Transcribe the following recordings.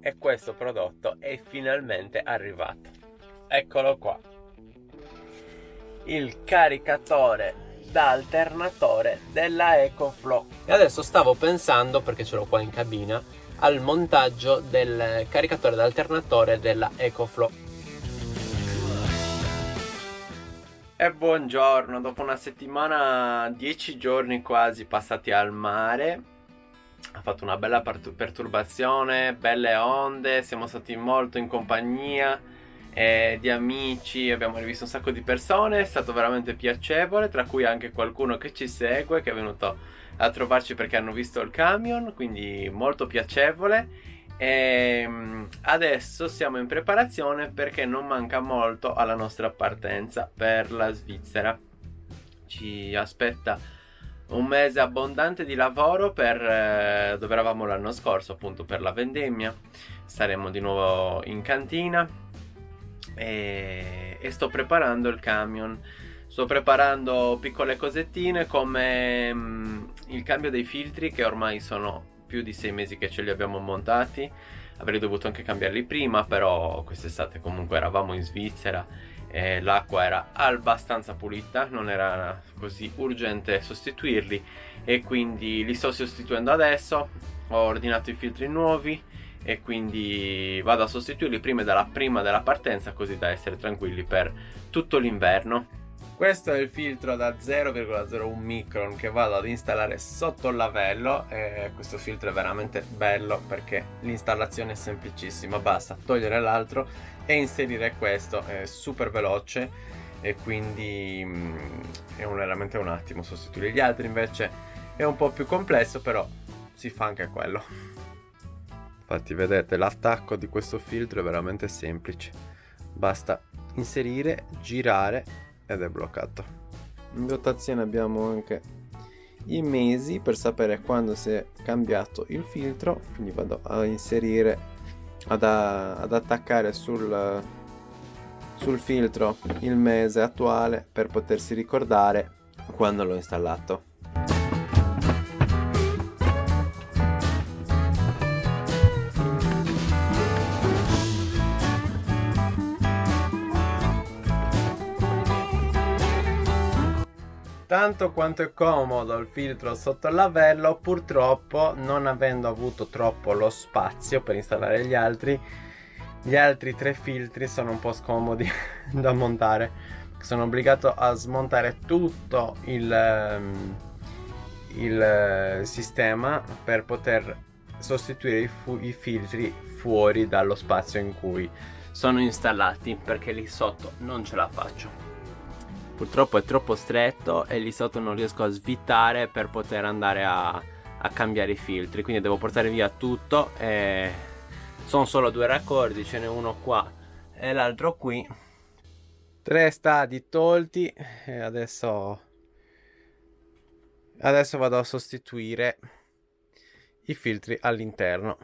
e questo prodotto è finalmente arrivato. Eccolo qua, il caricatore da alternatore della EcoFlow. E adesso stavo pensando, perché ce l'ho qua in cabina, al montaggio del caricatore da alternatore della EcoFlow. E buongiorno, dopo una settimana, 10 giorni quasi passati al mare, ha fatto una bella perturbazione, belle onde, siamo stati molto in compagnia di amici, abbiamo rivisto un sacco di persone, è stato veramente piacevole, tra cui anche qualcuno che ci segue, che è venuto a trovarci perché hanno visto il camion, quindi molto piacevole. E adesso siamo in preparazione perché non manca molto alla nostra partenza per la Svizzera. Ci aspetta un mese abbondante di lavoro per dove eravamo l'anno scorso, appunto per la vendemmia. Saremo di nuovo in cantina e sto preparando il camion. Sto preparando piccole cosettine come il cambio dei filtri, che ormai sono più di 6 mesi che ce li abbiamo montati. Avrei dovuto anche cambiarli prima, però quest'estate comunque eravamo in Svizzera e l'acqua era abbastanza pulita, non era così urgente sostituirli e quindi li sto sostituendo adesso. Ho ordinato i filtri nuovi e quindi vado a sostituirli prima della partenza, così da essere tranquilli per tutto l'inverno. Questo è il filtro da 0,01 micron che vado ad installare sotto il lavello e questo filtro è veramente bello perché l'installazione è semplicissima, basta togliere l'altro e inserire questo, è super veloce e quindi è veramente un attimo sostituire. Gli altri invece è un po' più complesso, però si fa anche quello. Infatti vedete, l'attacco di questo filtro è veramente semplice, basta inserire, girare ed è bloccato. In dotazione abbiamo anche i mesi per sapere quando si è cambiato il filtro, quindi vado a inserire, ad attaccare sul filtro il mese attuale per potersi ricordare quando l'ho installato. Tanto quanto è comodo il filtro sotto il lavello, purtroppo non avendo avuto troppo lo spazio per installare gli altri 3 filtri sono un po' scomodi da montare. Sono obbligato a smontare tutto il sistema per poter sostituire i filtri fuori dallo spazio in cui sono installati, perché lì sotto non ce la faccio. Purtroppo è troppo stretto e lì sotto non riesco a svitare per poter andare a cambiare i filtri, quindi devo portare via tutto e sono solo 2 raccordi, ce n'è uno qua e l'altro qui. 3 stadi tolti e adesso vado a sostituire i filtri all'interno.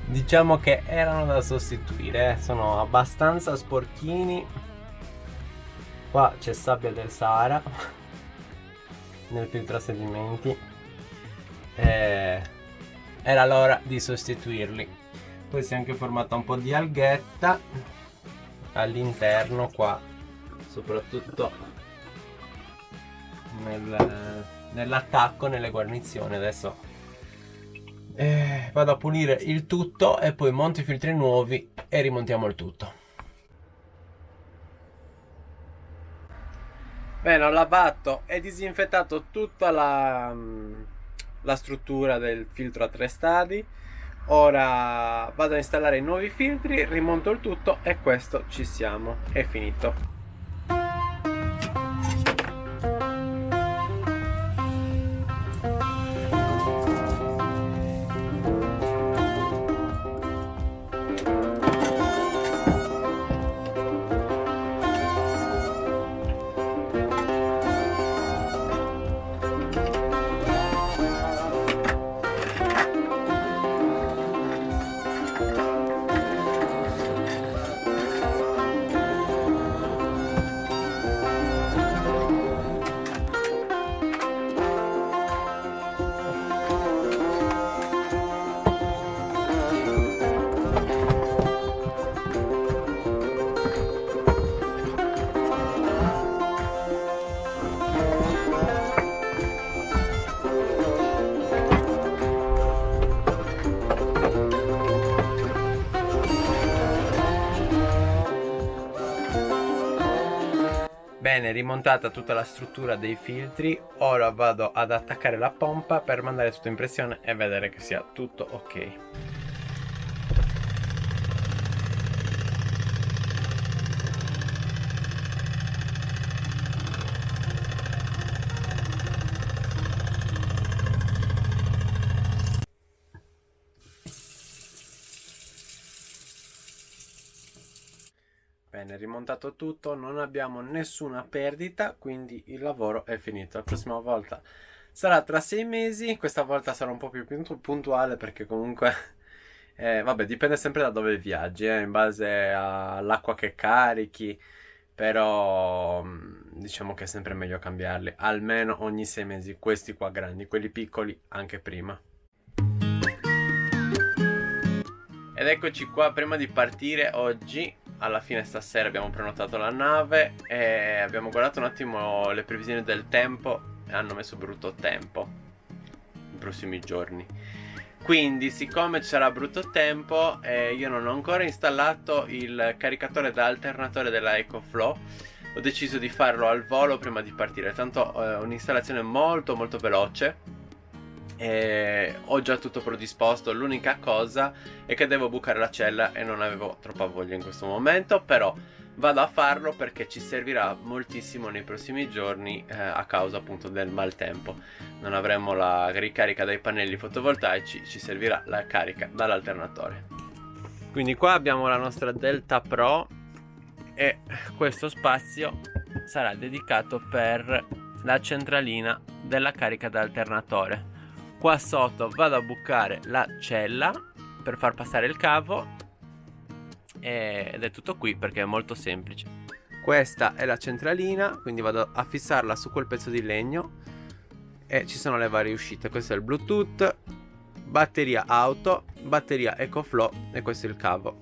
Diciamo che erano da sostituire, sono abbastanza sporchini. Qua c'è sabbia del Sahara nel filtro a sedimenti, era l'ora di sostituirli. Poi si è anche formata un po' di alghetta all'interno qua, soprattutto nell'attacco, nelle guarnizioni. Adesso vado a pulire il tutto e poi monto i filtri nuovi e rimontiamo il tutto. Bene, ho lavato e disinfettato tutta la struttura del filtro a 3 stadi. Ora vado a installare i nuovi filtri, rimonto il tutto e questo ci siamo, è finito. Bene, rimontata tutta la struttura dei filtri, ora vado ad attaccare la pompa per mandare tutto in pressione e vedere che sia tutto ok. Bene, rimontato tutto, non abbiamo nessuna perdita, quindi il lavoro è finito. La prossima volta sarà tra 6 mesi, questa volta sarà un po' più puntuale perché comunque, vabbè, dipende sempre da dove viaggi, in base all'acqua che carichi, però diciamo che è sempre meglio cambiarli, almeno ogni 6 mesi, questi qua grandi, quelli piccoli anche prima. Ed eccoci qua, prima di partire oggi. Alla fine stasera abbiamo prenotato la nave e abbiamo guardato un attimo le previsioni del tempo e hanno messo brutto tempo i prossimi giorni. Quindi, siccome ci sarà brutto tempo, io non ho ancora installato il caricatore da alternatore della EcoFlow. Ho deciso di farlo al volo prima di partire, tanto un'installazione molto molto veloce. Ho già tutto predisposto, l'unica cosa è che devo bucare la cella e non avevo troppa voglia in questo momento, però vado a farlo perché ci servirà moltissimo nei prossimi giorni a causa appunto del maltempo. Non avremo la ricarica dai pannelli fotovoltaici, ci servirà la carica dall'alternatore. Quindi qua abbiamo la nostra Delta Pro e questo spazio sarà dedicato per la centralina della carica da alternatore. Qua sotto vado a bucare la cella per far passare il cavo ed è tutto qui perché è molto semplice. Questa è la centralina, quindi vado a fissarla su quel pezzo di legno e ci sono le varie uscite. Questo è il Bluetooth, batteria auto, batteria EcoFlow e questo è il cavo.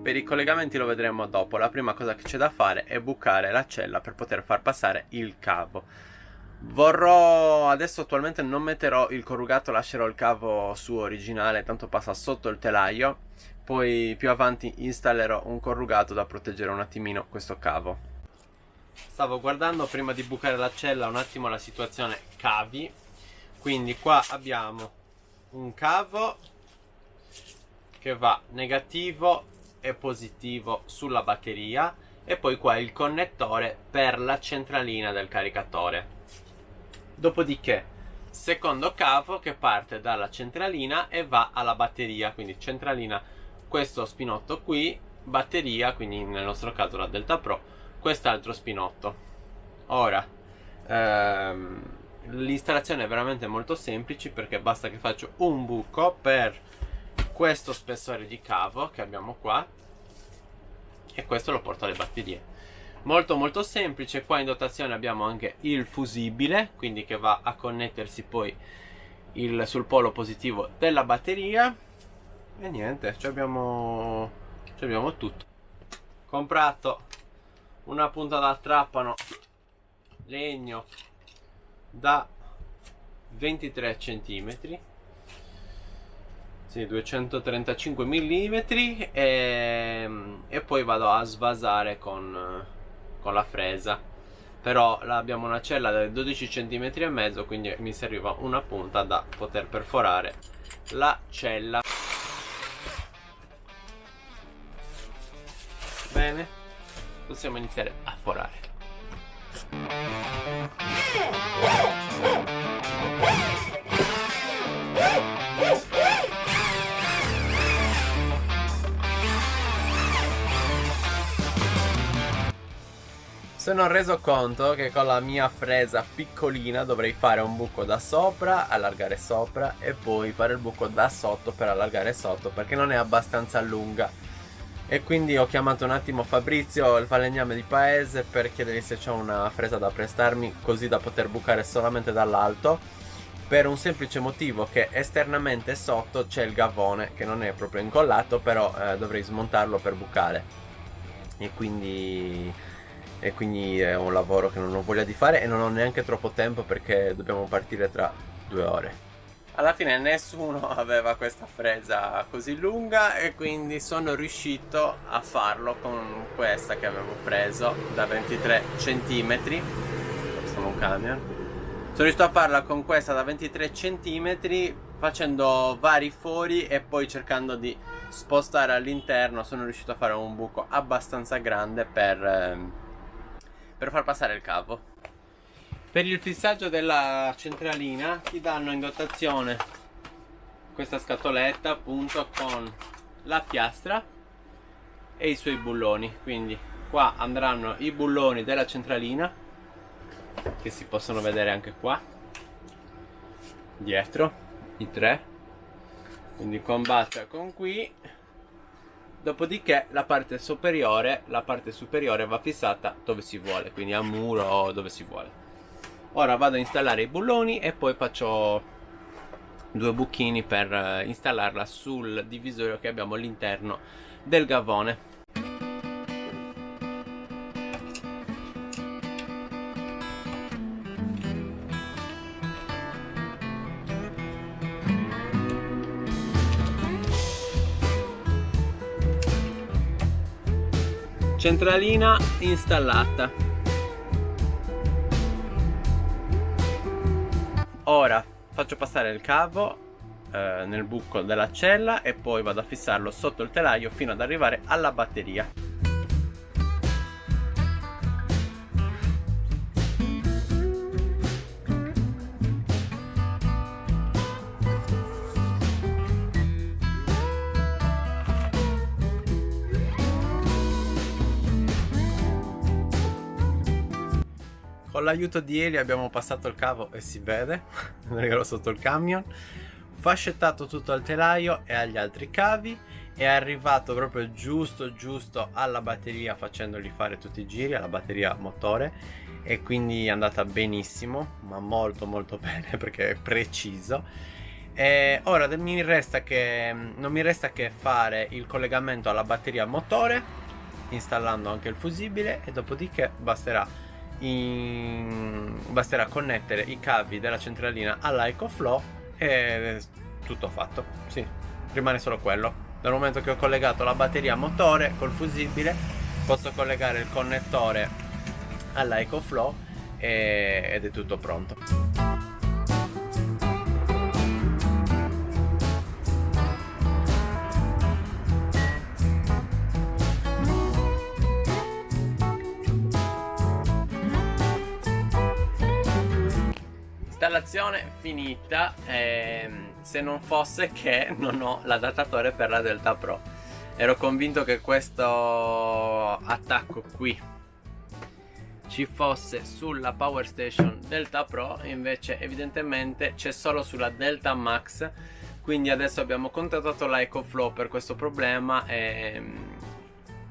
Per i collegamenti lo vedremo dopo. La prima cosa che c'è da fare è bucare la cella per poter far passare il cavo. Adesso attualmente non metterò il corrugato, lascerò il cavo suo originale, tanto passa sotto il telaio. Poi più avanti installerò un corrugato da proteggere un attimino questo cavo. Stavo guardando prima di bucare la cella un attimo la situazione cavi. Quindi qua abbiamo un cavo che va negativo e positivo sulla batteria e poi qua il connettore per la centralina del caricatore. Dopodiché secondo cavo che parte dalla centralina e va alla batteria, quindi centralina questo spinotto qui, batteria, quindi nel nostro caso la Delta Pro, quest'altro spinotto. Ora l'installazione è veramente molto semplice perché basta che faccio un buco per questo spessore di cavo che abbiamo qua e questo lo porto alle batterie. molto molto semplice. Qua in dotazione abbiamo anche il fusibile, quindi che va a connettersi poi sul polo positivo della batteria. E niente, ci abbiamo tutto. Comprato una punta da trapano legno da 23 cm, sì, 235 mm, e poi vado a svasare con la fresa. Però abbiamo una cella da 12 cm e mezzo, quindi mi serviva una punta da poter perforare la cella. Bene, possiamo iniziare a forare. Sono reso conto che con la mia fresa piccolina dovrei fare un buco da sopra, allargare sopra e poi fare il buco da sotto per allargare sotto, perché non è abbastanza lunga. E quindi ho chiamato un attimo Fabrizio, il falegname di paese, per chiedergli se c'è una fresa da prestarmi, così da poter bucare solamente dall'alto, per un semplice motivo che esternamente sotto c'è il gavone che non è proprio incollato, però dovrei smontarlo per bucare. E quindi è un lavoro che non ho voglia di fare e non ho neanche troppo tempo, perché dobbiamo partire tra 2 ore. Alla fine nessuno aveva questa fresa così lunga e quindi sono riuscito a farlo con questa che avevo preso da 23 cm. Sono un camion. Sono riuscito a farla con questa da 23 cm, facendo vari fori e poi cercando di spostare all'interno. Sono riuscito a fare un buco abbastanza grande per far passare il cavo. Per il fissaggio della centralina ti danno in dotazione questa scatoletta, appunto, con la piastra e i suoi bulloni. Quindi qua andranno i bulloni della centralina, che si possono vedere anche qua dietro, i 3, quindi con base con qui. Dopodiché la parte superiore va fissata dove si vuole, quindi a muro o dove si vuole. Ora vado a installare i bulloni e poi faccio 2 buchini per installarla sul divisorio che abbiamo all'interno del gavone. Centralina installata. Ora faccio passare il cavo nel buco della cella e poi vado a fissarlo sotto il telaio fino ad arrivare alla batteria. Con l'aiuto di Eli abbiamo passato il cavo e si vede, ero sotto il camion, fascettato tutto al telaio e agli altri cavi, è arrivato proprio giusto alla batteria, facendogli fare tutti i giri, alla batteria motore, e quindi è andata benissimo, ma molto bene, perché è preciso. E ora non mi resta che fare il collegamento alla batteria motore, installando anche il fusibile, e dopodiché basterà connettere i cavi della centralina all'EcoFlow e è tutto fatto. Sì, rimane solo quello. Dal momento che ho collegato la batteria motore col fusibile, posso collegare il connettore all'EcoFlow ed è tutto pronto. Installazione finita, se non fosse che non ho l'adattatore per la Delta Pro. Ero convinto che questo attacco qui ci fosse sulla Power Station Delta Pro, invece evidentemente c'è solo sulla Delta Max, quindi adesso abbiamo contattato la EcoFlow per questo problema e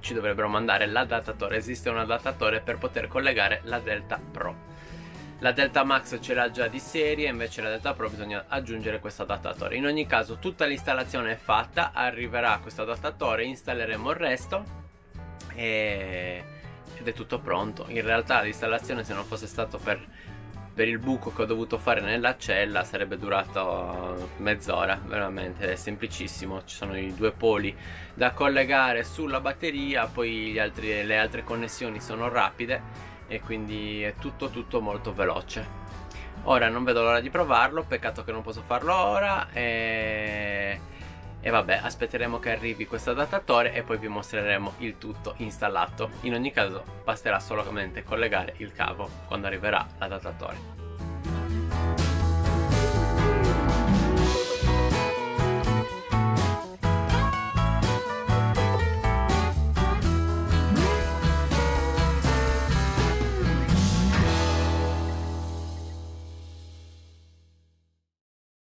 ci dovrebbero mandare l'adattatore. Esiste un adattatore per poter collegare la Delta Pro. La Delta Max ce l'ha già di serie, invece la Delta Pro bisogna aggiungere questo adattatore. In ogni caso tutta l'installazione è fatta, arriverà questo adattatore, installeremo il resto ed è tutto pronto. In realtà l'installazione, se non fosse stato per il buco che ho dovuto fare nella cella, sarebbe durato mezz'ora, veramente è semplicissimo. Ci sono i due poli da collegare sulla batteria, poi le altre connessioni sono rapide e quindi è tutto molto veloce. Ora non vedo l'ora di provarlo, peccato che non posso farlo ora e vabbè, aspetteremo che arrivi questo adattatore e poi vi mostreremo il tutto installato. In ogni caso basterà solamente collegare il cavo quando arriverà l'adattatore.